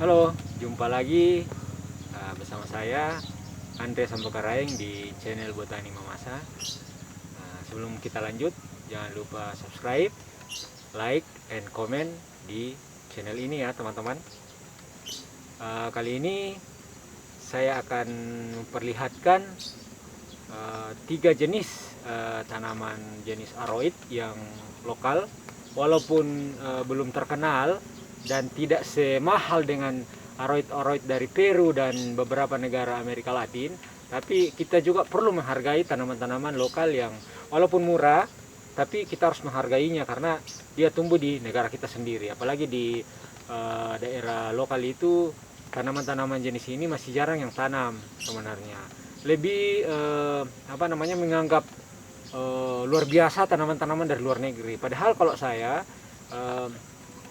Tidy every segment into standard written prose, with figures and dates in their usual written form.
Halo, jumpa lagi bersama saya Andre Sambokaraeng di channel Botani Mamasa. Sebelum kita lanjut, jangan lupa subscribe, like, and comment di channel ini ya teman-teman. Kali ini saya akan memperlihatkan 3 jenis tanaman jenis aroid yang lokal, walaupun belum terkenal dan tidak semahal dengan aroid-aroid dari Peru dan beberapa negara Amerika Latin, tapi kita juga perlu menghargai tanaman-tanaman lokal yang walaupun murah, tapi kita harus menghargainya karena dia tumbuh di negara kita sendiri. Apalagi di daerah lokal itu tanaman-tanaman jenis ini masih jarang yang tanam sebenarnya. Lebih menganggap luar biasa tanaman-tanaman dari luar negeri. Padahal kalau saya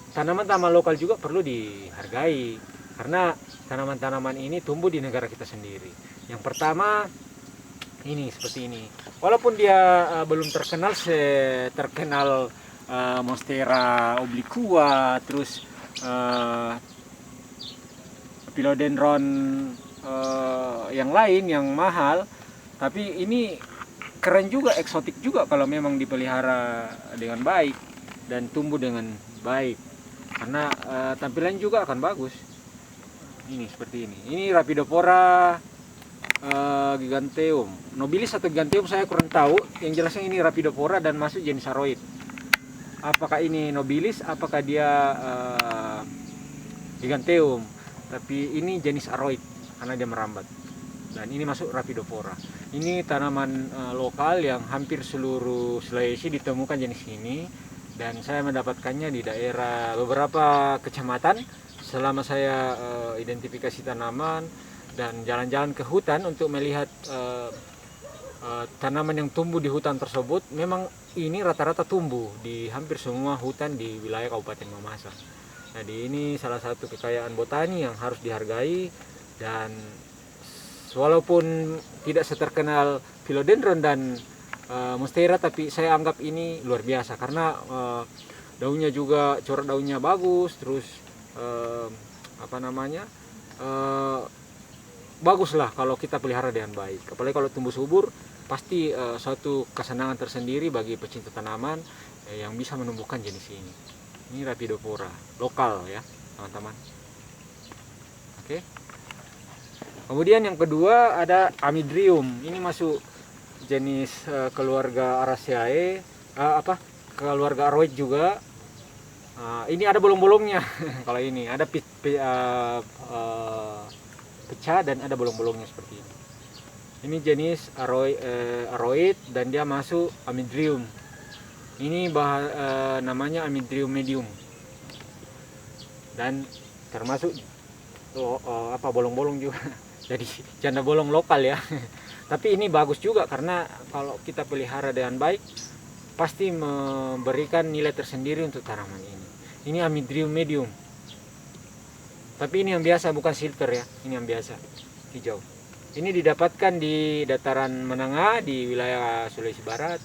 tanaman-tanaman lokal juga perlu dihargai karena tanaman-tanaman ini tumbuh di negara kita sendiri. Yang pertama ini seperti ini. Walaupun dia belum terkenal terkenal Monstera obliqua, terus philodendron yang lain yang mahal, tapi ini keren juga, eksotik juga kalau memang dipelihara dengan baik dan tumbuh dengan baik. Karena tampilan juga akan bagus. Ini seperti ini. Ini Rhaphidophora giganteum. Nobilis atau giganteum saya kurang tahu. Yang jelasnya ini Rhaphidophora dan masuk jenis aroid. Apakah ini nobilis? Apakah dia giganteum? Tapi ini jenis aroid karena dia merambat. Dan ini masuk Rhaphidophora. Ini tanaman lokal yang hampir seluruh Sulawesi ditemukan jenis ini. Dan saya mendapatkannya di daerah beberapa kecamatan selama saya identifikasi tanaman dan jalan-jalan ke hutan untuk melihat tanaman yang tumbuh di hutan tersebut. Memang ini rata-rata tumbuh di hampir semua hutan di wilayah Kabupaten Mamasa. Jadi ini salah satu kekayaan botani yang harus dihargai, dan walaupun tidak seterkenal philodendron dan monstera, tapi saya anggap ini luar biasa karena daunnya juga, corak daunnya bagus, terus bagus lah kalau kita pelihara dengan baik. Apalagi kalau tumbuh subur, pasti suatu kesenangan tersendiri bagi pecinta tanaman yang bisa menumbuhkan jenis ini. Ini Rhaphidophora lokal ya teman-teman. Oke. Kemudian yang kedua ada Amydrium. Ini masuk jenis keluarga Araceae, keluarga aroid juga. Ini ada bolong-bolongnya. Kalau ini ada pecah dan ada bolong-bolongnya seperti ini. Ini jenis aroid dan dia masuk Amydrium. Ini namanya Amydrium medium. Dan termasuk bolong-bolong juga. Jadi janda bolong lokal ya. Tapi ini bagus juga karena kalau kita pelihara dengan baik pasti memberikan nilai tersendiri untuk tanaman ini. Ini Amydrium medium. Tapi ini yang biasa, bukan silver ya. Ini yang biasa, hijau. Ini didapatkan di dataran menengah di wilayah Sulawesi Barat,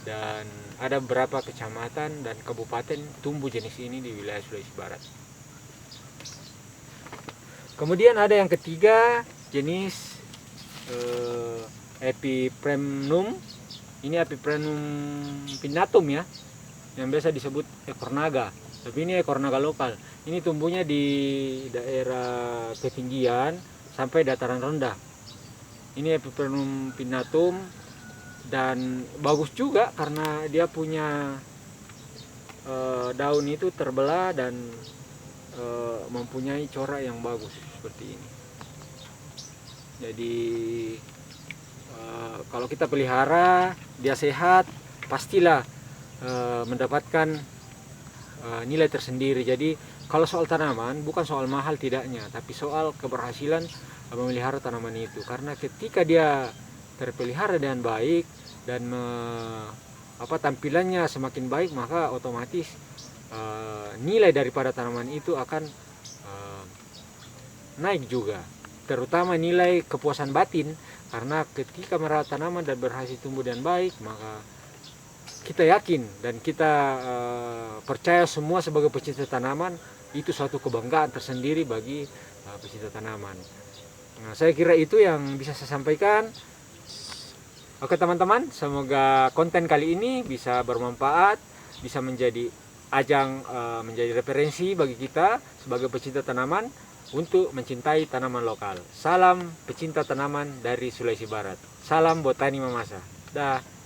dan ada beberapa kecamatan dan kabupaten tumbuh jenis ini di wilayah Sulawesi Barat. Kemudian ada yang ketiga, jenis Epipremnum. Ini Epipremnum pinnatum ya, yang biasa disebut ekor naga, tapi ini ekor naga lokal. Ini tumbuhnya di daerah ketinggian sampai dataran rendah. Ini Epipremnum pinnatum, dan bagus juga karena dia punya daun itu terbelah dan mempunyai corak yang bagus seperti ini. Jadi kalau kita pelihara dia sehat, pastilah mendapatkan nilai tersendiri. Jadi kalau soal tanaman bukan soal mahal tidaknya, tapi soal keberhasilan memelihara tanaman itu. Karena ketika dia terpelihara dengan baik dan tampilannya semakin baik, maka otomatis nilai daripada tanaman itu akan naik juga. Terutama nilai kepuasan batin, karena ketika merawat tanaman dan berhasil tumbuh dengan baik, maka kita yakin dan kita percaya semua sebagai pecinta tanaman itu suatu kebanggaan tersendiri bagi pecinta tanaman. Nah, saya kira itu yang bisa saya sampaikan. Oke teman-teman, semoga konten kali ini bisa bermanfaat, bisa menjadi ajang, menjadi referensi bagi kita sebagai pecinta tanaman untuk mencintai tanaman lokal. Salam pecinta tanaman dari Sulawesi Barat. Salam Botani Mamasa. Dah.